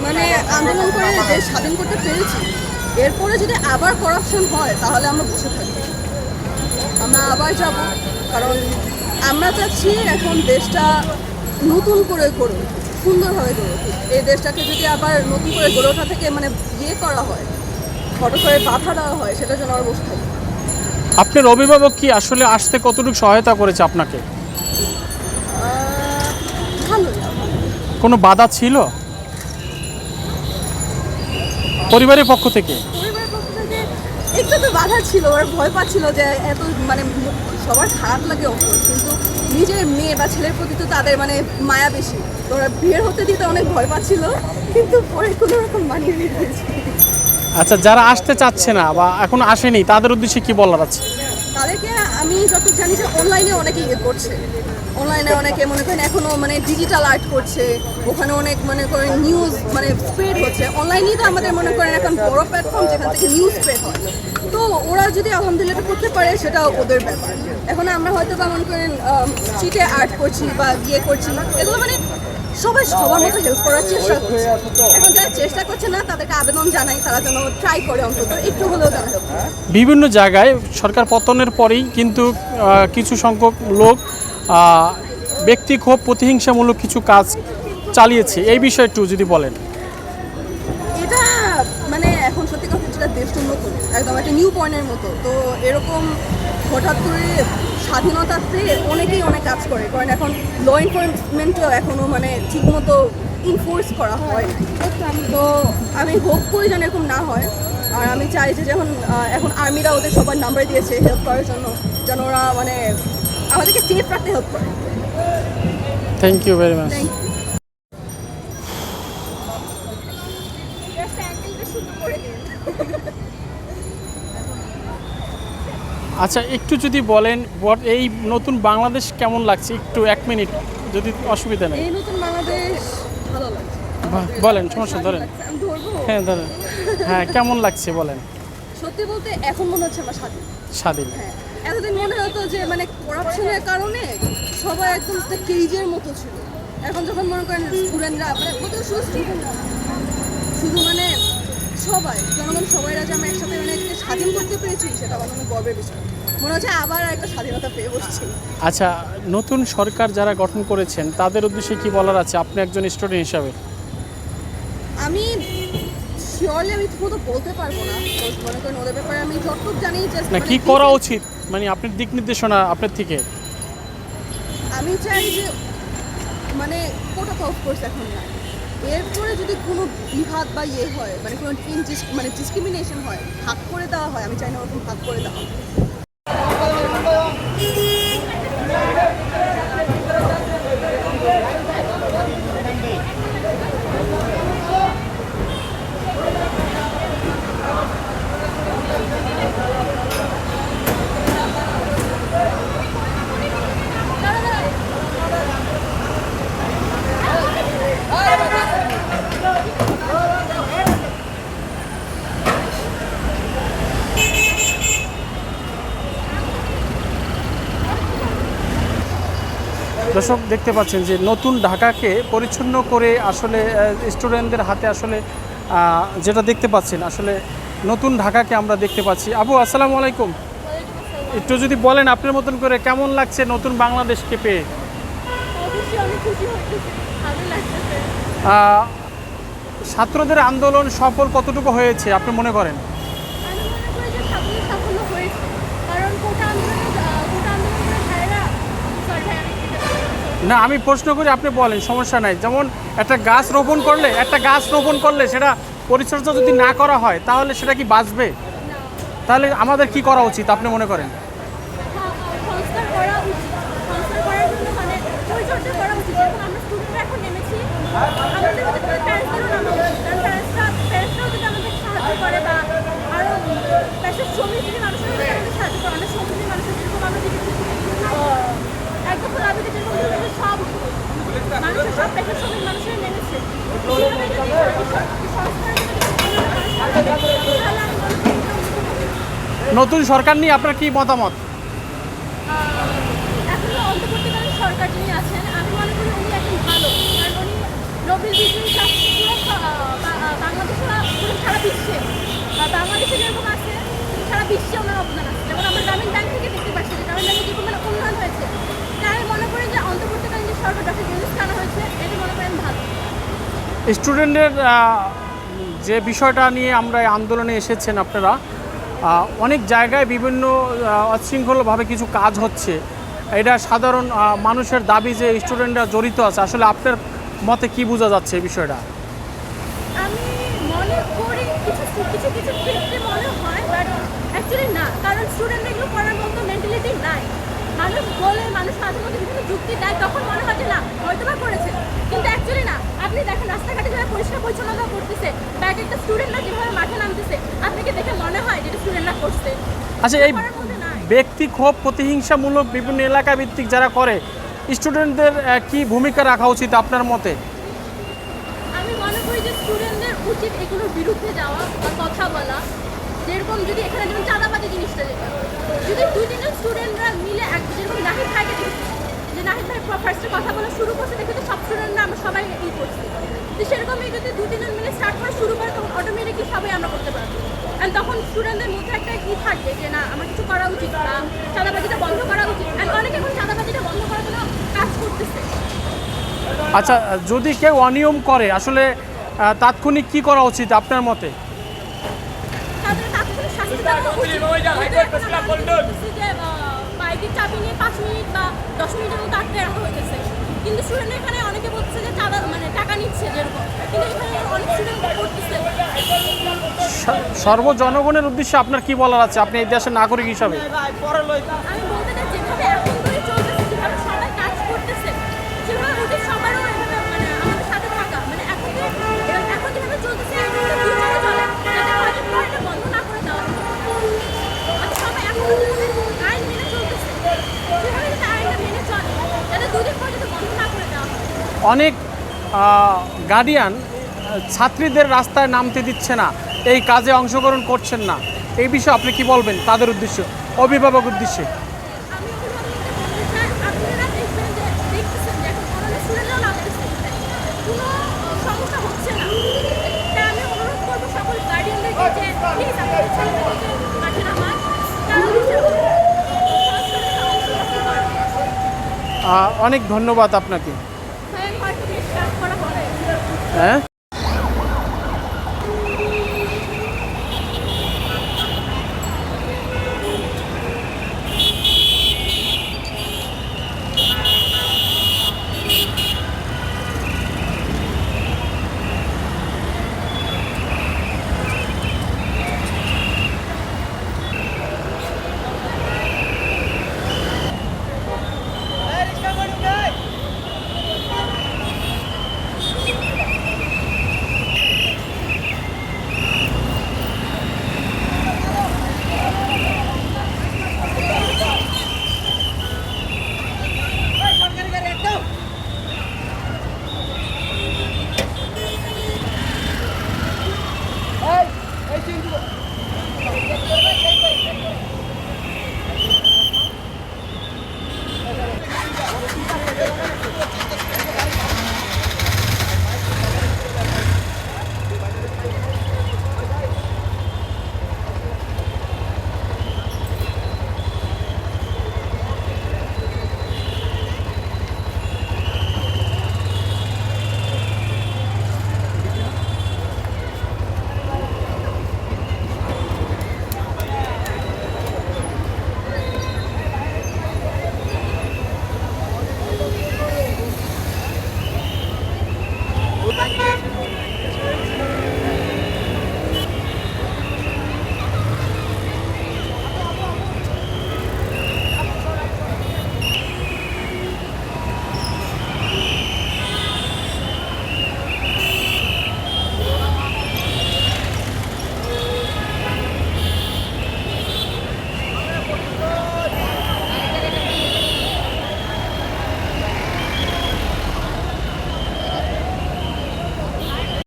মানে আন্দোলন করে দেশ স্বাধীন করতে পেরেছি, এরপরে যদি আবার করাপশন হয় তাহলে আমরা বসে থাকি, আমরা আবার যাব। কারণ আমরা চাচ্ছি এখন দেশটা নতুন করে গড়ে উঠুক, সুন্দরভাবে গড়ে উঠুক। এই দেশটাকে যদি আবার নতুন করে গড়ে ওঠা থেকে মানে করা হয়, হঠাৎ করে বাধা দেওয়া হয়, সেটার জন্য আমরা বসে থাকি। আপনার অভিভাবক কি আসলে আসতে কতটুকু সহায়তা করেছে আপনাকে? ভালোই। কোনো বাধা ছিল পরিবারের পক্ষ থেকে? পরিবারের পক্ষ থেকে একটু তো বাধা ছিল, ওরা ভয় পাচ্ছিল যে এত মানে সবার খারাপ লাগে অবশ্যই, কিন্তু নিজের মেয়ে বা ছেলের প্রতি তো তাদের মানে মায়া বেশি, তো ওরা বিয়ের হতে দিতে অনেক ভয় পাচ্ছিল, কিন্তু পরে কোনো রকম মানিয়ে নিয়েছে। আচ্ছা, যারা আসতে চাচ্ছে না বা এখন আসেনি তাদের উদ্দেশ্যে কি বলার আছে? তাদেরকে আমি যত জানি যে অনলাইনে অনেকে করছে, অনলাইনে অনেকে মনে করেন এখনও মানে ডিজিটাল আর্ট করছে, ওখানে অনেক মনে করেন নিউজ মানে স্প্রেড হচ্ছে। অনলাইনেই তো আমাদের মনে করেন এখন বড় প্ল্যাটফর্ম যেখান থেকে নিউজ স্প্রেড হয়, তো ওরা যদি আলহামদুলিল্লাহ করতে পারে সেটা ওদের ব্যাপার। এখন আমরা হয়তো বা মনে করেন স্ট্রিটে আর্ট করছি বা করছি, এগুলো মানে সবাই সবার মতো হেল্প করার চেষ্টা করছে। এখন যারা চেষ্টা করছে না তাদেরকে আবেদন জানাই, তারা যেন ট্রাই করে অন্তত একটু হলেও যেন হেল্প করে। বিভিন্ন জায়গায় সরকার পতনের পরেই কিন্তু কিছু সংখ্যক লোক ব্যক্তিক্ষোভ প্রতিহিংসামূলক কিছু কাজ চালিয়েছে, এই বিষয়ে একটু যদি বলেন। এটা মানে এখন সত্যি কথা যেটা দেশ উন্নত একদম একটা নিউ পয়েন্টের মতো, তো এরকম হঠাৎ করে স্বাধীনতাতে অনেকেই অনেক কাজ করে, কারণ এখন ল এনফোর্সমেন্টও এখনও মানে ঠিকমতো ইনফোর্স করা হয়। তো আমি হোপ করি যেন এরকম না হয়, আর আমি চাই যে যখন এখন আর্মিরা ওদের সবার নাম্বার দিয়েছে হেল্প করার জন্য, যেন ওরা মানে আমাদেরকে সেফ রাখতে হেল্প করে। Thank you very much. আচ্ছা, একটু যদি বলেন এই নতুন বাংলাদেশ কেমন লাগছে, একটু 1 মিনিট যদি অসুবিধা নেই। এই নতুন বাংলাদেশ ভালো লাগছে। বলেন, সমস্যা ধরেন। আমি ধরবো? হ্যাঁ ধরেন। হ্যাঁ, কেমন লাগছে বলেন। সত্যি বলতে এখন মনে হচ্ছে আমরা স্বাধীন। স্বাধীন। হ্যাঁ, এতদিন মনে হতো যে মানে করাপশনের কারণে সবাই একদম একটা কেজের মতো ছিল। এখন যখন মনে করেন স্টুডেন্টরা মানে শুধু স্টুডেন্টরা, শুধু মানে সবাই জনগণ সবাইরা যে আমরা একসাথে মানে স্বাধীন করতে পেরেছি, সেটা আমার অনেক গর্বের বিষয়। মনে হচ্ছে আবার একটা স্বাধীনতা পেয়ে বসছি। আচ্ছা, নতুন সরকার যারা গঠন করেছেন তাদের উদ্দেশ্যে কি বলার আছে আপনি একজন স্টুডেন্ট হিসাবে? আমি শিওরলি আমি ঠিকমতো বলতে পারবো না, মনে করেন ওদের ব্যাপারে আমি যতটুকু জানি জাস্ট না, কি করা উচিত মানে আপনার দিক নির্দেশনা আপনার থেকে। আমি চাই যে মানে কোটা অফ কোর্স এখন না, এরপরে যদি কোনো বিভাদ বা হয় মানে কোনো মানে ডিসক্রিমিনেশন হয়, ভাগ করে দেওয়া হয়, আমি চাই না ওরকম ভাগ করে দেওয়া হয়। দর্শক দেখতে পাচ্ছেন যে নতুন ঢাকাকে পরিচ্ছন্ন করে আসলে স্টুডেন্টদের হাতে আসলে যেটা দেখতে পাচ্ছেন আসলে নতুন ঢাকাকে আমরা দেখতে পাচ্ছি। আপু, আসসালামু আলাইকুম। একটু যদি বলেন আপনার মতন করে কেমন লাগছে নতুন বাংলাদেশকে পেয়ে? ছাত্রদের আন্দোলন সফল কতটুকু হয়েছে আপনি মনে করেন? না, আমি প্রশ্ন করি, আপনি বলেন, সমস্যা নাই। যেমন একটা গাছ রোপণ করলে সেটা পরিচর্যা যদি না করা হয় তাহলে সেটা কি বাঁচবে? তাহলে আমাদের কি করা উচিত আপনি মনে করেন? নতুন সরকার নিয়ে আপনার কি মতামত? অন্তর্বর্তীকালীন সরকার যিনি আছেন, আমি মনে করি উনি এখন ভালো, কারণ উনি নোবেল বিজয়ী স্টুডেন্টদের যে বিষয়টা নিয়ে আমরা এই আন্দোলনে এসেছেন আপনারা, অনেক জায়গায় বিভিন্ন অশৃঙ্খলভাবে কিছু কাজ হচ্ছে। এটা সাধারণ মানুষের দাবি যে স্টুডেন্টরা জড়িত আছে। আসলে আপনার মতে কি বোঝা যাচ্ছে এই বিষয়টা? আমি মনে করি কিছু কিছু কিছু ক্ষেত্রে মনে হয়, বাট অ্যাকচুয়ালি না, কারণ স্টুডেন্ট এগুলো করার মতো মেন্টালিটি নাই। মানুষ বলে, মানুষ মাঝে মধ্যে বিভিন্ন যুক্তি দেয়, তখন মনে হয় যে না হয়তো বা করেছে, কিন্তু অ্যাকচুয়ালি না। আপনি দেখেন রাস্তাঘাটে যারা পরিষ্কার পরিচ্ছন্নতা করতেছে বা এক একটা স্টুডেন্টরা যেভাবে মাঠে নামতেছে, আপনাকে দেখে মনে হয় যেটা স্টুডেন্টরা করছে। আচ্ছা, এই করার মধ্যে নাই। ব্যক্তি ক্ষোভ প্রতিহিংসামূলক বিভিন্ন এলাকা ভিত্তিক যারা করে, স্টুডেন্টদের কি ভূমিকা রাখা উচিত আপনার মতে? আমি মনে করি যে স্টুডেন্টদের উচিত এগুলোর বিরুদ্ধে যাওয়া বা কথা বলা। যেরকম যদি এখানে যেমন চাঁদাবাজি জিনিসটা, যেটা যদি 2-3 স্টুডেন্টরা মিলে যেরকম নাহিদ ভাইকে দেখছি যে নাহিদ ভাই ফার্স্টে কথা বলা শুরু করছে, দেখে তো সব স্টুডেন্টরা আমরা সবাই ই করছি। তো সেরকমই যদি 2-3 মিলে স্টার্ট করা শুরু করে, তখন অটোমেটিকলি সবাই আমরা করতে পারবো। অ্যান্ড তখন স্টুডেন্টদের মধ্যে একটা ই থাকবে যে না আমার কিছু করা উচিত বা চাঁদাবাজিটা বন্ধ করা উচিত। অ্যান্ড অনেকে এখন চাঁদাবাজিটা বন্ধ করার জন্য কাজ করতেছে। আচ্ছা, যদি কেউ অনিয়ম করে আসলে তাৎক্ষণিক কি করা উচিত আপনার মতে? তাদের তাৎক্ষণিক শাস্তি দেওয়া উচিত। কিন্তু এখন আমরা দেখতেছি যে বাইকের চাবি নিয়ে 5 মিনিট বা 10 মিনিটের মতো আটকে রাখা হয়েছে। কিন্তু স্টুডেন্ট এখানে অনেকে বলছে যে মানে টাকা নিচ্ছে যেরকম, কিন্তু এখানে অনেক স্টুডেন্ট করতেছে। সর্বজনগণের উদ্দেশ্যে আপনার কি বলার আছে, আপনি এই দেশের নাগরিক হিসাবে? আমি বলতে চাই যেভাবে এখন ধরে চলতেছে, যেভাবে সবাই কাজ করতেছে, সেভাবে উচিত সবারও এভাবে মানে আমাদের সাথে থাকা। মানে এখন যেভাবে চলতেছে এভাবে ফিউচারে চলে, যাতে হয়তো এটা বন্ধ না করে দেওয়া হয়। সবাই এখন যেভাবে আইন মেনে চলতেছে, সেভাবে যাতে আইনটা মেনে চলে, যাতে দুদিন পর যাতে বন্ধ না করে দেওয়া হয়। অনেক গার্ডিয়ান ছাত্রীদের রাস্তায় নামতে দিচ্ছে না, এই কাজে অংশগ্রহণ করছেন না। এই বিষয়ে আপনি কি বলবেন তাদের উদ্দেশ্যে, অভিভাবক উদ্দেশ্যে? আমি অভিভাবকদের বলতে চাই, আপনারা দেখবেন যে দেখতেছেন যে এখন অনেক স্টুডেন্টরাও নামতেছে, কোনো সমস্যা হচ্ছে না। তাই আমি অনুরোধ করবো সকল গার্ডিয়ানদেরকে যে প্লিজ আপনাদের ছেলেমেয়েদেরকে মাঠে নামান, কারণ অনেক ধন্যবাদ আপনাকে। হয়তো স্টার্ট করা হবে। হ্যাঁ।